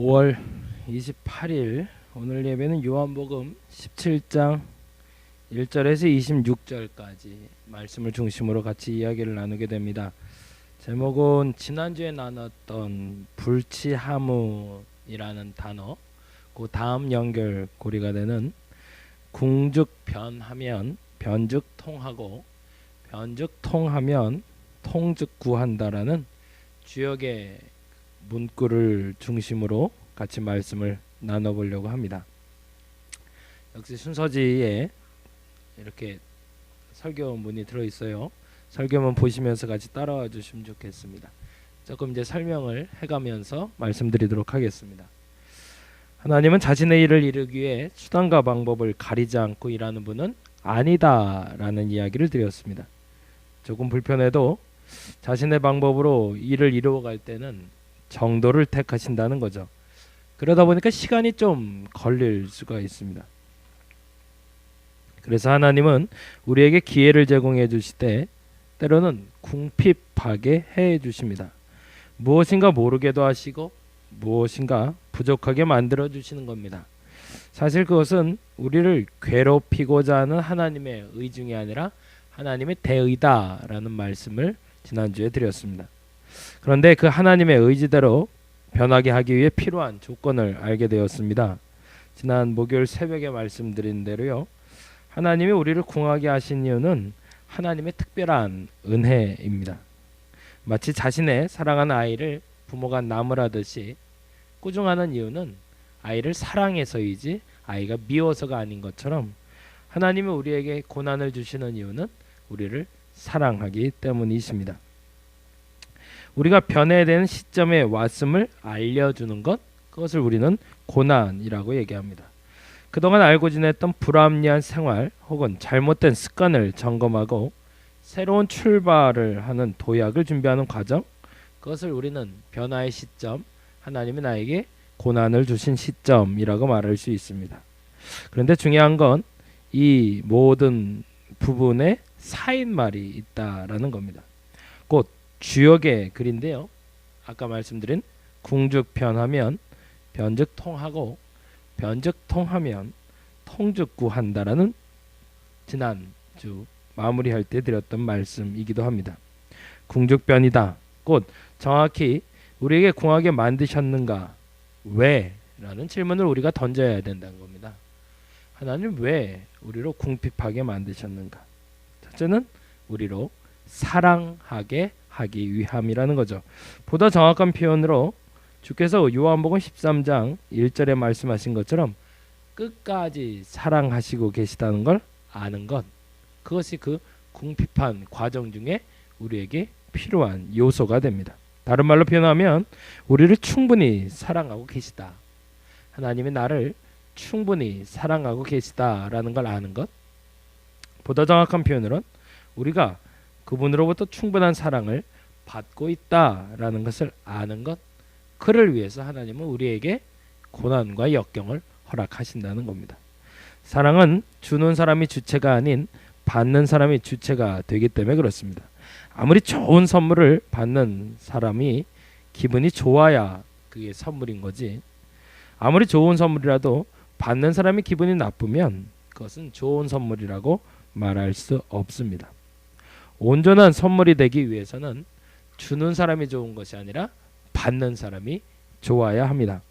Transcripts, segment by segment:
5월 28일 오늘 예배는 요한복음 17장 1절에서 26절까지 말씀을 중심으로 같이 이야기를 나누게 됩니다. 제목은 지난주에 나눴던 불치하무이라는 단어, 그 다음 연결고리가 되는 궁즉변하면 변즉통하고 변즉통하면 통즉구한다라는 주역의 문구를 중심으로 같이 말씀을 나눠보려고 합니다. 역시 순서지에 이렇게 설교문이 들어있어요. 설교문 보시면서 같이 따라와 주시면 좋겠습니다. 조금 이제 설명을 해가면서 말씀드리도록 하겠습니다. 하나님은 자신의 일을 이루기 위해 수단과 방법을 가리지 않고 일하는 분은 아니다라는 이야기를 드렸습니다. 조금 불편해도 자신의 방법으로 일을 이루어갈 때는 정도를 택하신다는 거죠. 그러다 보니까 시간이 좀 걸릴 수가 있습니다. 그래서 하나님은 우리에게 기회를 제공해 주실 때 때로는 궁핍하게 해 주십니다. 무엇인가 모르게도 하시고 무엇인가 부족하게 만들어 주시는 겁니다. 사실 그것은 우리를 괴롭히고자 하는 하나님의 의중이 아니라 하나님의 대의다라는 말씀을 지난주에 드렸습니다. 그런데 그 하나님의 의지대로 변하게 하기 위해 필요한 조건을 알게 되었습니다. 지난 목요일 새벽에 말씀드린 대로요, 하나님이 우리를 궁하게 하신 이유는 하나님의 특별한 은혜입니다. 마치 자신의 사랑하는 아이를 부모가 나무라듯이 꾸중하는 이유는 아이를 사랑해서이지 아이가 미워서가 아닌 것처럼, 하나님이 우리에게 고난을 주시는 이유는 우리를 사랑하기 때문이십니다. 우리가 변해야 되는 시점에 왔음을 알려주는 것, 그것을 우리는 고난이라고 얘기합니다. 그동안 알고 지냈던 불합리한 생활 혹은 잘못된 습관을 점검하고 새로운 출발을 하는 도약을 준비하는 과정, 그것을 우리는 변화의 시점, 하나님이 나에게 고난을 주신 시점이라고 말할 수 있습니다. 그런데 중요한 건 이 모든 부분에 사인말이 있다라는 겁니다. 곧 주역의 글인데요, 아까 말씀드린 궁즉변하면 변즉통하고 변즉통하면 통즉구한다라는 지난주 마무리할 때 드렸던 말씀이기도 합니다. 궁즉변이다, 곧 정확히 우리에게 궁하게 만드셨는가, 왜? 라는 질문을 우리가 던져야 된다는 겁니다. 하나님 왜 우리로 궁핍하게 만드셨는가? 첫째는 우리로 사랑하게 하기 위함이라는 거죠. 보다 정확한 표현으로 주께서 요한복음 13장 1절에 말씀하신 것처럼 끝까지 사랑하시고 계시다는 걸 아는 것, 그것이 그 궁핍한 과정 중에 우리에게 필요한 요소가 됩니다. 다른 말로 표현하면 우리를 충분히 사랑하고 계시다, 하나님이 나를 충분히 사랑하고 계시다라는 걸 아는 것, 보다 정확한 표현으로는 우리가 그분으로부터 충분한 사랑을 받고 있다라는 것을 아는 것, 그를 위해서 하나님은 우리에게 고난과 역경을 허락하신다는 겁니다. 사랑은 주는 사람이 주체가 아닌 받는 사람이 주체가 되기 때문에 그렇습니다. 아무리 좋은 선물을 받는 사람이 기분이 좋아야 그게 선물인 거지, 아무리 좋은 선물이라도 받는 사람이 기분이 나쁘면 그것은 좋은 선물이라고 말할 수 없습니다. 온전한 선물이 되기 위해서는 주는 사람이 좋은 것이 아니라 받는 사람이 좋아야 합니다.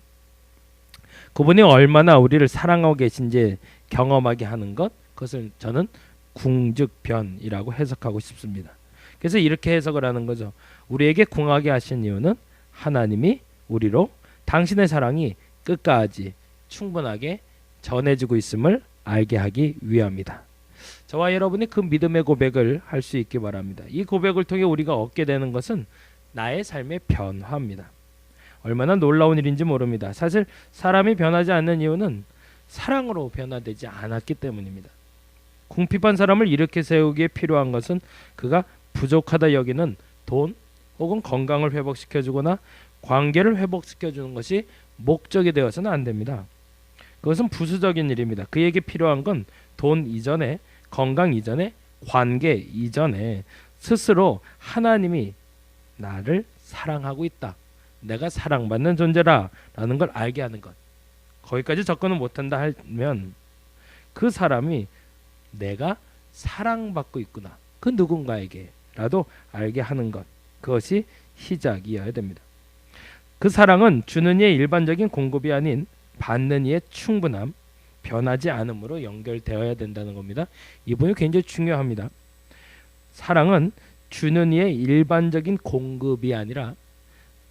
그분이 얼마나 우리를 사랑하고 계신지 경험하게 하는 것, 그것을 저는 궁즉변이라고 해석하고 싶습니다. 그래서 이렇게 해석을 하는 거죠. 우리에게 궁하게 하신 이유는 하나님이 우리로 당신의 사랑이 끝까지 충분하게 전해지고 있음을 알게 하기 위함이다. 저와 여러분이 그 믿음의 고백을 할 수 있기 바랍니다. 이 고백을 통해 우리가 얻게 되는 것은 나의 삶의 변화입니다. 얼마나 놀라운 일인지 모릅니다. 사실 사람이 변하지 않는 이유는 사랑으로 변화되지 않았기 때문입니다. 궁핍한 사람을 일으켜 세우기에 필요한 것은 그가 부족하다 여기는 돈 혹은 건강을 회복시켜주거나 관계를 회복시켜주는 것이 목적이 되어서는 안 됩니다. 그것은 부수적인 일입니다. 그에게 필요한 건 돈 이전에, 건강 이전에, 관계 이전에 스스로 하나님이 나를 사랑하고 있다, 내가 사랑받는 존재라라는 걸 알게 하는 것. 거기까지 접근을 못한다 하면 그 사람이 내가 사랑받고 있구나, 그 누군가에게라도 알게 하는 것, 그것이 시작이어야 됩니다. 그 사랑은 주는 이의 일반적인 공급이 아닌 받는 이의 충분함, 변하지 않음으로 연결되어야 된다는 겁니다. 이 부분이 굉장히 중요합니다. 사랑은 주는 이의 일반적인 공급이 아니라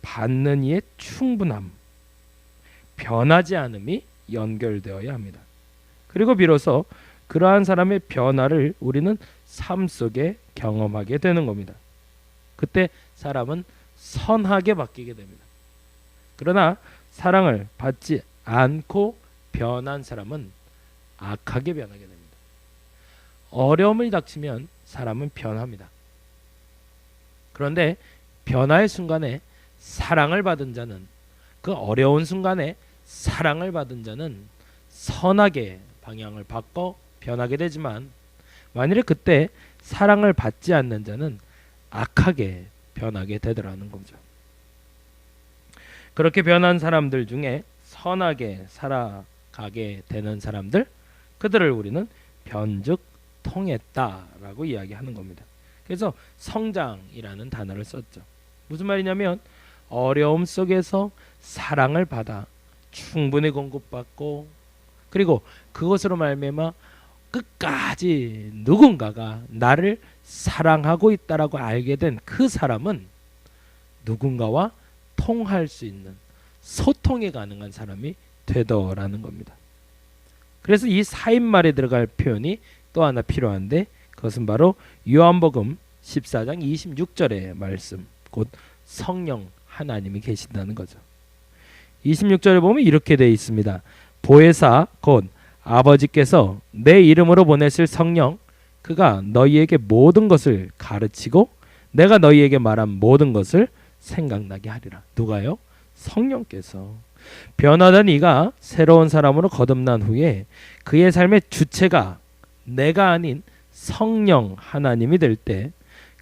받는 이의 충분함, 변하지 않음이 연결되어야 합니다. 그리고 비로소 그러한 사람의 변화를 우리는 삶 속에 경험하게 되는 겁니다. 그때 사람은 선하게 바뀌게 됩니다. 그러나 사랑을 받지 않고 변한 사람은 악하게 변하게 됩니다. 어려움이 닥치면 사람은 변합니다. 그런데 변화의 순간에 사랑을 받은 자는, 그 어려운 순간에 사랑을 받은 자는 선하게 방향을 바꿔 변하게 되지만, 만일에 그때 사랑을 받지 않는 자는 악하게 변하게 되더라는 거죠. 그렇게 변한 사람들 중에 선하게 살아가게 되는 사람들, 그들을 우리는 변죽통했다라고 이야기하는 겁니다. 그래서 성장이라는 단어를 썼죠. 무슨 말이냐면 어려움 속에서 사랑을 받아 충분히 공급받고, 그리고 그것으로 말미암아 끝까지 누군가가 나를 사랑하고 있다라고 알게 된 그 사람은 누군가와 통할 수 있는, 소통이 가능한 사람이 되더라는 겁니다. 그래서 이 사인말에 들어갈 표현이 또 하나 필요한데, 그것은 바로 요한복음 14장 26절의 말씀, 곧 성령 하나님이 계신다는 거죠. 26절에 보면 이렇게 되어 있습니다. 보혜사 곧 아버지께서 내 이름으로 보내실 성령, 그가 너희에게 모든 것을 가르치고 내가 너희에게 말한 모든 것을 생각나게 하리라. 누가요? 성령께서. 변화된 이가 새로운 사람으로 거듭난 후에 그의 삶의 주체가 내가 아닌 성령 하나님이 될 때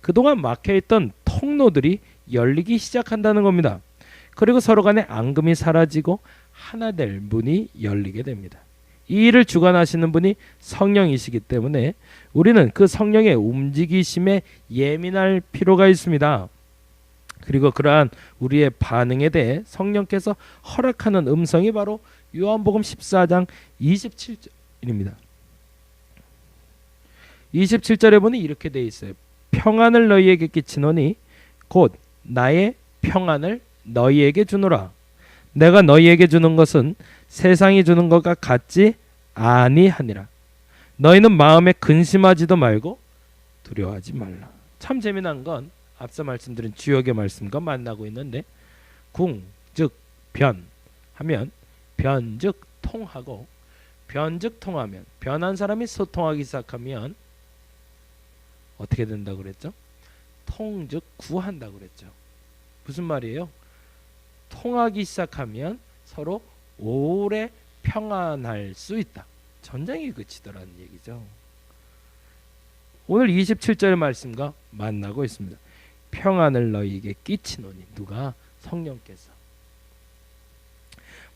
그동안 막혀있던 통로들이 열리기 시작한다는 겁니다. 그리고 서로 간의 앙금이 사라지고 하나 될 문이 열리게 됩니다. 이 일을 주관하시는 분이 성령이시기 때문에 우리는 그 성령의 움직이심에 예민할 필요가 있습니다. 그리고 그러한 우리의 반응에 대해 성령께서 허락하는 음성이 바로 요한복음 14장 27절입니다. 27절에 보니 이렇게 되어 있어요. 평안을 너희에게 끼치노니 곧 나의 평안을 너희에게 주노라. 내가 너희에게 주는 것은 세상이 주는 것과 같지 아니하니라. 너희는 마음에 근심하지도 말고 두려워하지 말라. 참 재미난 건 앞서 말씀드린 주역의 말씀과 만나고 있는데, 궁, 즉, 변 하면 변, 즉, 통하고, 변, 즉, 통하면, 변한 사람이 소통하기 시작하면 어떻게 된다고 그랬죠? 통, 즉, 구한다고 그랬죠. 무슨 말이에요? 통하기 시작하면 서로 오래 평안할 수 있다. 전쟁이 그치더라는 얘기죠. 오늘 27절의 말씀과 만나고 있습니다. 평안을 너희에게 끼치노니. 누가? 성령께서.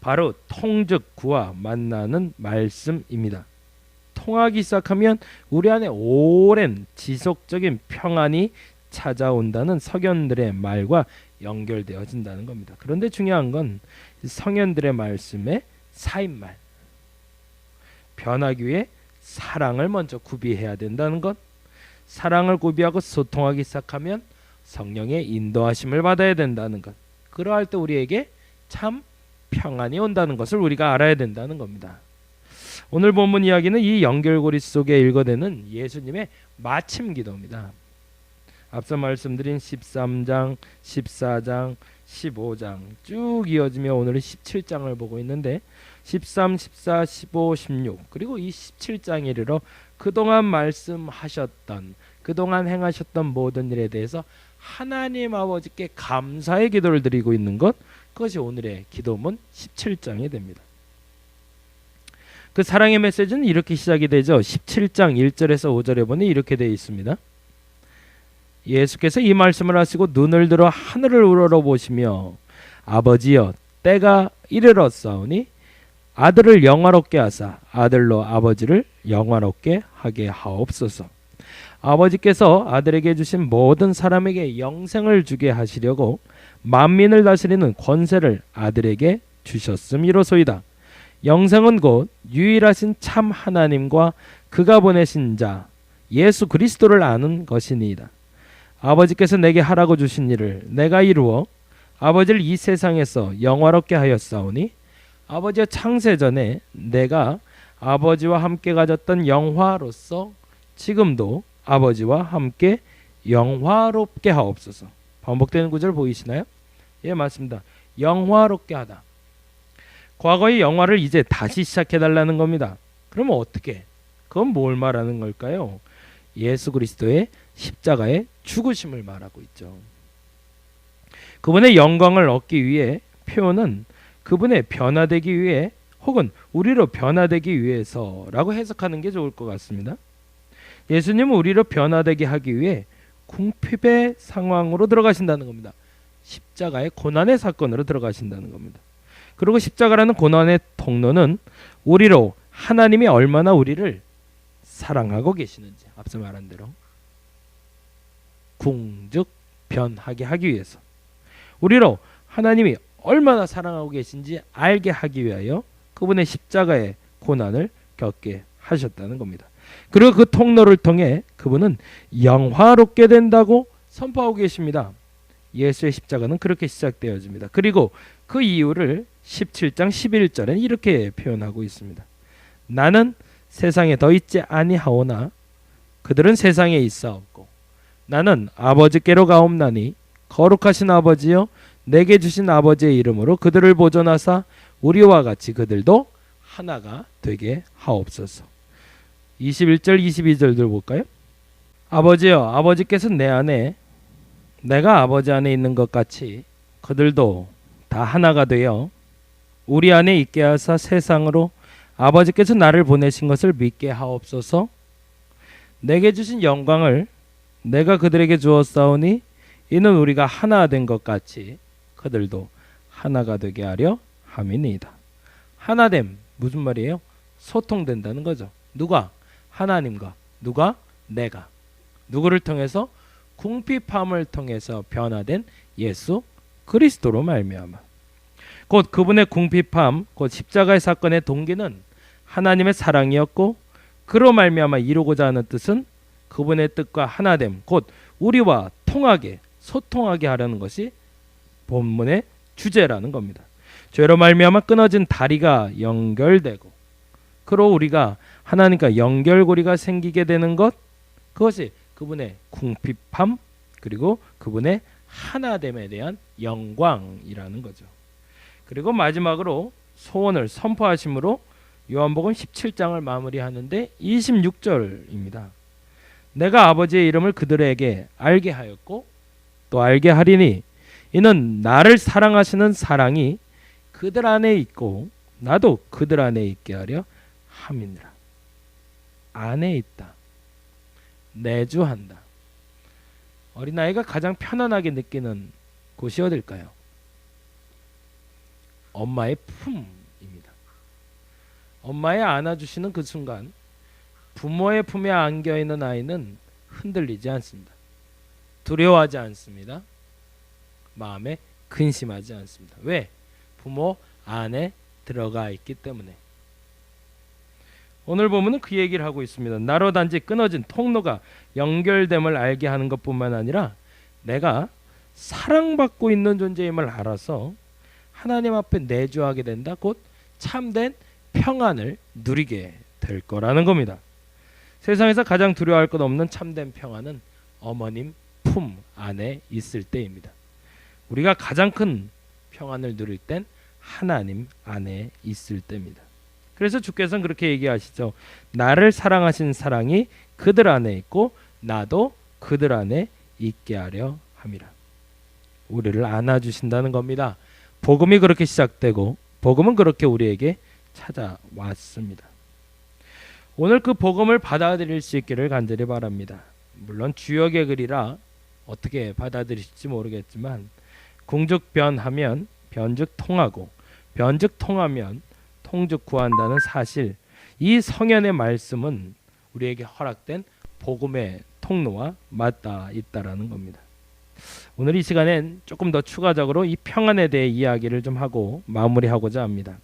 바로 통즉 구와 만나는 말씀입니다. 통하기 시작하면 우리 안에 오랜 지속적인 평안이 찾아온다는 서견들의 말과 연결되어진다는 겁니다. 그런데 중요한 건 성현들의 말씀의 사인말, 변하기 위해 사랑을 먼저 구비해야 된다는 것, 사랑을 구비하고 소통하기 시작하면 성령의 인도하심을 받아야 된다는 것, 그러할 때 우리에게 참 평안이 온다는 것을 우리가 알아야 된다는 겁니다. 오늘 본문 이야기는 이 연결고리 속에 읽어내는 예수님의 마침 기도입니다. 앞서 말씀드린 13장, 14장, 15장 쭉 이어지며 오늘은 17장을 보고 있는데, 13, 14, 15, 16 그리고 이 17장에 이르러 그동안 말씀하셨던, 그동안 행하셨던 모든 일에 대해서 하나님 아버지께 감사의 기도를 드리고 있는 것, 그것이 오늘의 기도문 17장이 됩니다. 그 사랑의 메시지는 이렇게 시작이 되죠. 17장 1절에서 5절에 보니 이렇게 되어 있습니다. 예수께서 이 말씀을 하시고 눈을 들어 하늘을 우러러 보시며 아버지여 때가 이르렀사오니 아들을 영화롭게 하사 아들로 아버지를 영화롭게 하게 하옵소서. 아버지께서 아들에게 주신 모든 사람에게 영생을 주게 하시려고 만민을 다스리는 권세를 아들에게 주셨음이로소이다. 영생은 곧 유일하신 참 하나님과 그가 보내신 자 예수 그리스도를 아는 것이니이다. 아버지께서 내게 하라고 주신 일을 내가 이루어 아버지를 이 세상에서 영화롭게 하였사오니 아버지의 창세 전에 내가 아버지와 함께 가졌던 영화로서 지금도 아버지와 함께 영화롭게 하옵소서. 반복되는 구절 보이시나요? 예, 맞습니다. 영화롭게 하다. 과거의 영화를 이제 다시 시작해달라는 겁니다. 그러면 어떻게? 그건 뭘 말하는 걸까요? 예수 그리스도의 십자가의 죽으심을 말하고 있죠. 그분의 영광을 얻기 위해 표현은 그분의 변화되기 위해 혹은 우리로 변화되기 위해서라고 해석하는 게 좋을 것 같습니다. 예수님은 우리로 변화되게 하기 위해 궁핍의 상황으로 들어가신다는 겁니다. 십자가의 고난의 사건으로 들어가신다는 겁니다. 그리고 십자가라는 고난의 통로는 우리로 하나님이 얼마나 우리를 사랑하고 계시는지 앞서 말한 대로 궁즉 변하게 하기 위해서 우리로 하나님이 얼마나 사랑하고 계신지 알게 하기 위하여 그분의 십자가의 고난을 겪게 하셨다는 겁니다. 그리고 그 통로를 통해 그분은 영화롭게 된다고 선포하고 계십니다. 예수의 십자가는 그렇게 시작되어집니다. 그리고 그 이유를 17장 11절에 이렇게 표현하고 있습니다. 나는 세상에 더 있지 아니하오나 그들은 세상에 있사옵고 나는 아버지께로 가옵나니 거룩하신 아버지여 내게 주신 아버지의 이름으로 그들을 보존하사 우리와 같이 그들도 하나가 되게 하옵소서. 21절 22절들 볼까요? 아버지여 아버지께서 내 안에 내가 아버지 안에 있는 것 같이 그들도 다 하나가 되어 우리 안에 있게 하사 세상으로 아버지께서 나를 보내신 것을 믿게 하옵소서. 내게 주신 영광을 내가 그들에게 주었사오니 이는 우리가 하나 된 것 같이 그들도 하나가 되게 하려 함이니이다. 하나됨 무슨 말이에요? 소통된다는 거죠. 누가? 하나님과. 누가? 내가. 누구를 통해서? 궁핍함을 통해서 변화된 예수 그리스도로 말미암아. 곧 그분의 궁핍함, 곧 십자가의 사건의 동기는 하나님의 사랑이었고 그로 말미암아 이루고자 하는 뜻은 그분의 뜻과 하나됨, 곧 우리와 통하게 소통하게 하려는 것이 본문의 주제라는 겁니다. 죄로 말미암아 끊어진 다리가 연결되고 그로 우리가 하나님과 연결고리가 생기게 되는 것, 그것이 그분의 궁핍함 그리고 그분의 하나됨에 대한 영광이라는 거죠. 그리고 마지막으로 소원을 선포하심으로 요한복음 17장을 마무리하는데 26절입니다. 내가 아버지의 이름을 그들에게 알게 하였고 또 알게 하리니 이는 나를 사랑하시는 사랑이 그들 안에 있고 나도 그들 안에 있게 하려 함이니라. 안에 있다. 내주한다. 어린아이가 가장 편안하게 느끼는 곳이 어딜까요? 엄마의 품입니다. 엄마의 안아주시는 그 순간 부모의 품에 안겨있는 아이는 흔들리지 않습니다. 두려워하지 않습니다. 마음에 근심하지 않습니다. 왜? 부모 안에 들어가 있기 때문에. 오늘 보면은 그 얘기를 하고 있습니다. 나로 단지 끊어진 통로가 연결됨을 알게 하는 것뿐만 아니라 내가 사랑받고 있는 존재임을 알아서 하나님 앞에 내주하게 된다. 곧 참된 평안을 누리게 될 거라는 겁니다. 세상에서 가장 두려워할 것 없는 참된 평안은 어머님 품 안에 있을 때입니다. 우리가 가장 큰 평안을 누릴 땐 하나님 안에 있을 때입니다. 그래서 주께서는 그렇게 얘기하시죠. 나를 사랑하신 사랑이 그들 안에 있고 나도 그들 안에 있게 하려 함이라. 우리를 안아주신다는 겁니다. 복음이 그렇게 시작되고 복음은 그렇게 우리에게 찾아왔습니다. 오늘 그 복음을 받아들일 수 있기를 간절히 바랍니다. 물론 주역의 글이라 어떻게 받아들이실지 모르겠지만 궁죽변하면 변즉 통하면 통즉 구한다는 사실, 이 성현의 말씀은 우리에게 허락된 복음의 통로와 맞닿아 있다라는 겁니다. 오늘 이 시간엔 조금 더 추가적으로 이 평안에 대해 이야기를 좀 하고 마무리하고자 합니다.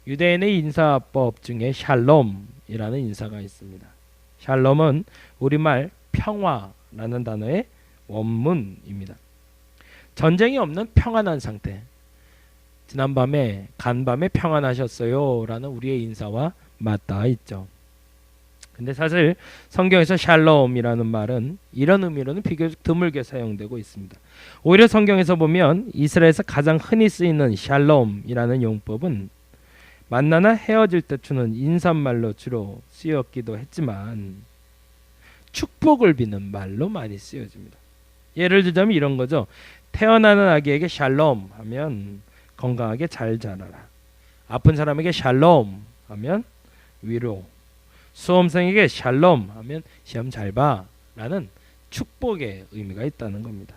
유대인의 인사법 중에 샬롬이라는 인사가 있습니다. 샬롬은 우리말 평화라는 단어의 원문입니다. 전쟁이 없는 평안한 상태. 지난밤에 간밤에 평안하셨어요 라는 우리의 인사와 맞닿아 있죠. 근데 사실 성경에서 샬롬이라는 말은 이런 의미로는 비교적 드물게 사용되고 있습니다. 오히려 성경에서 보면 이스라엘에서 가장 흔히 쓰이는 샬롬이라는 용법은 만나나 헤어질 때 주는 인사말로 주로 쓰였기도 했지만 축복을 비는 말로 많이 쓰여집니다. 예를 들자면 이런 거죠. 태어나는 아기에게 샬롬 하면 건강하게 잘 자라라. 아픈 사람에게 샬롬 하면 위로. 수험생에게 샬롬 하면 시험 잘 봐 라는 축복의 의미가 있다는 겁니다.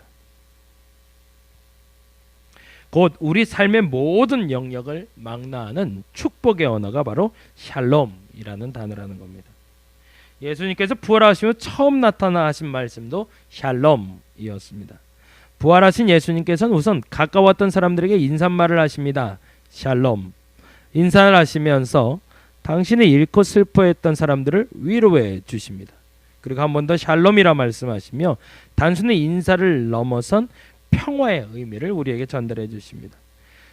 곧 우리 삶의 모든 영역을 망라하는 축복의 언어가 바로 샬롬이라는 단어라는 겁니다. 예수님께서 부활하시며 처음 나타나신 말씀도 샬롬이었습니다. 부활하신 예수님께서는 우선 가까웠던 사람들에게 인사말을 하십니다. 샬롬. 인사를 하시면서 당신이 잃고 슬퍼했던 사람들을 위로해 주십니다. 그리고 한 번 더 샬롬이라 말씀하시며 단순히 인사를 넘어선 평화의 의미를 우리에게 전달해 주십니다.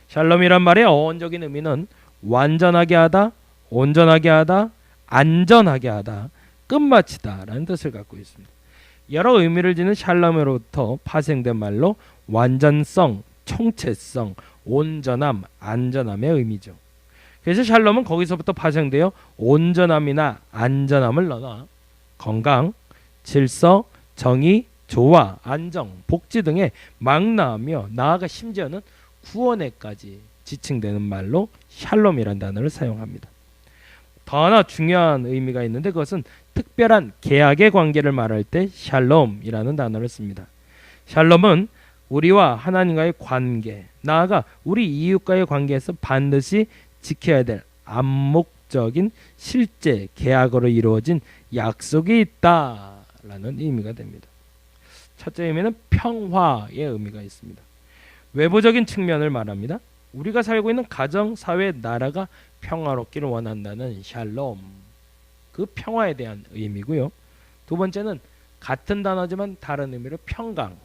샬롬이란 말의 어원적인 의미는 완전하게 하다, 온전하게 하다, 안전하게 하다, 끝마치다 라는 뜻을 갖고 있습니다. 여러 의미를 지닌 샬롬으로부터 파생된 말로 완전성, 총체성, 온전함, 안전함의 의미죠. 그래서 샬롬은 거기서부터 파생되어 온전함이나 안전함을 넘어 건강, 질서, 정의, 조화, 안정, 복지 등의 망라하며 나아가 심지어는 구원에까지 지칭되는 말로 샬롬이라는 단어를 사용합니다. 더 하나 중요한 의미가 있는데 그것은 특별한 계약의 관계를 말할 때 샬롬이라는 단어를 씁니다. 샬롬은 우리와 하나님과의 관계, 나아가 우리 이웃과의 관계에서 반드시 지켜야 될 암묵적인 실제 계약으로 이루어진 약속이 있다라는 의미가 됩니다. 첫째 의미는 평화의 의미가 있습니다. 외부적인 측면을 말합니다. 우리가 살고 있는 가정, 사회, 나라가 평화롭기를 원한다는 샬롬, 그 평화에 대한 의미고요. 두 번째는 같은 단어지만 다른 의미로 평강,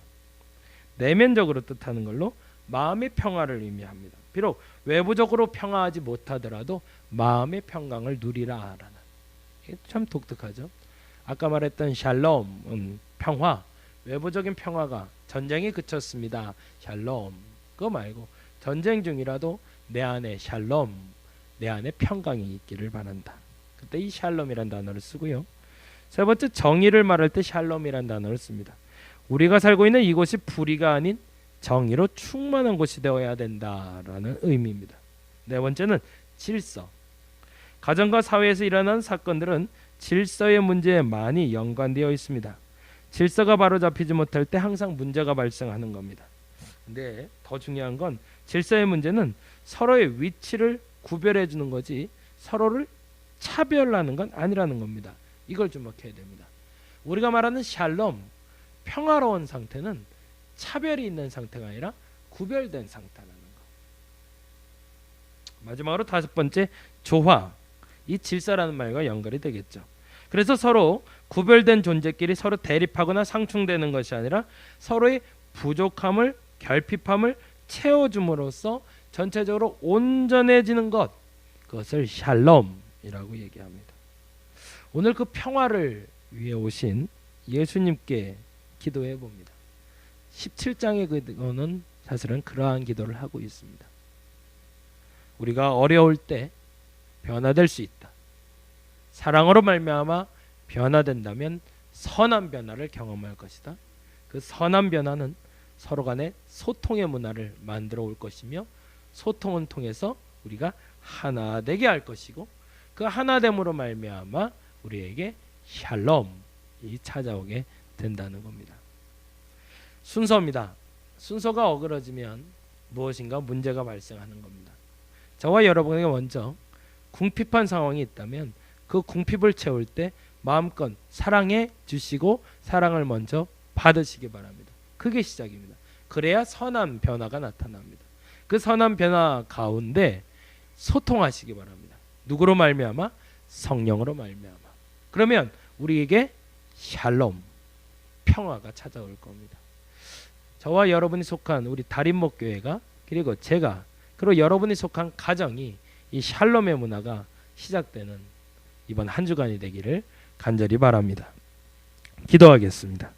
내면적으로 뜻하는 걸로 마음의 평화를 의미합니다. 비록 외부적으로 평화하지 못하더라도 마음의 평강을 누리라라는, 이게 참 독특하죠. 아까 말했던 샬롬은 평화, 외부적인 평화가 전쟁이 그쳤습니다. 샬롬. 그거 말고 전쟁 중이라도 내 안에 샬롬, 내 안에 평강이 있기를 바란다. 그때 이 샬롬이란 단어를 쓰고요. 세 번째, 정의를 말할 때 샬롬이란 단어를 씁니다. 우리가 살고 있는 이곳이 불의가 아닌 정의로 충만한 곳이 되어야 된다라는 의미입니다. 네 번째는 질서. 가정과 사회에서 일어나는 사건들은 질서의 문제에 많이 연관되어 있습니다. 질서가 바로 잡히지 못할 때 항상 문제가 발생하는 겁니다. 근데 더 중요한 건 질서의 문제는 서로의 위치를 구별해 주는 거지 서로를 차별하는 건 아니라는 겁니다. 이걸 주목해야 됩니다. 우리가 말하는 샬롬, 평화로운 상태는 차별이 있는 상태가 아니라 구별된 상태라는 거. 마지막으로 다섯 번째, 조화. 이 질서라는 말과 연결이 되겠죠. 그래서 서로 구별된 존재끼리 서로 대립하거나 상충되는 것이 아니라 서로의 부족함을, 결핍함을 채워줌으로써 전체적으로 온전해지는 것, 그것을 샬롬이라고 얘기합니다. 오늘 그 평화를 위해 오신 예수님께 기도해 봅니다. 17장의 기도는 사실은 그러한 기도를 하고 있습니다. 우리가 어려울 때 변화될 수 있다. 사랑으로 말미암아 변화된다면 선한 변화를 경험할 것이다. 그 선한 변화는 서로 간의 소통의 문화를 만들어 올 것이며 소통을 통해서 우리가 하나 되게 할 것이고 그 하나됨으로 말미암아 우리에게 샬롬이 찾아오게 된다는 겁니다. 순서입니다. 순서가 어그러지면 무엇인가 문제가 발생하는 겁니다. 저와 여러분에게 먼저 궁핍한 상황이 있다면 그 궁핍을 채울 때 마음껏 사랑해 주시고 사랑을 먼저 받으시기 바랍니다. 그게 시작입니다. 그래야 선한 변화가 나타납니다. 그 선한 변화 가운데 소통하시기 바랍니다. 누구로 말미암아? 성령으로 말미암아. 그러면 우리에게 샬롬, 평화가 찾아올 겁니다. 저와 여러분이 속한 우리 달인목 교회가, 그리고 제가, 그리고 여러분이 속한 가정이 이 샬롬의 문화가 시작되는 이번 한 주간이 되기를 간절히 바랍니다. 기도하겠습니다.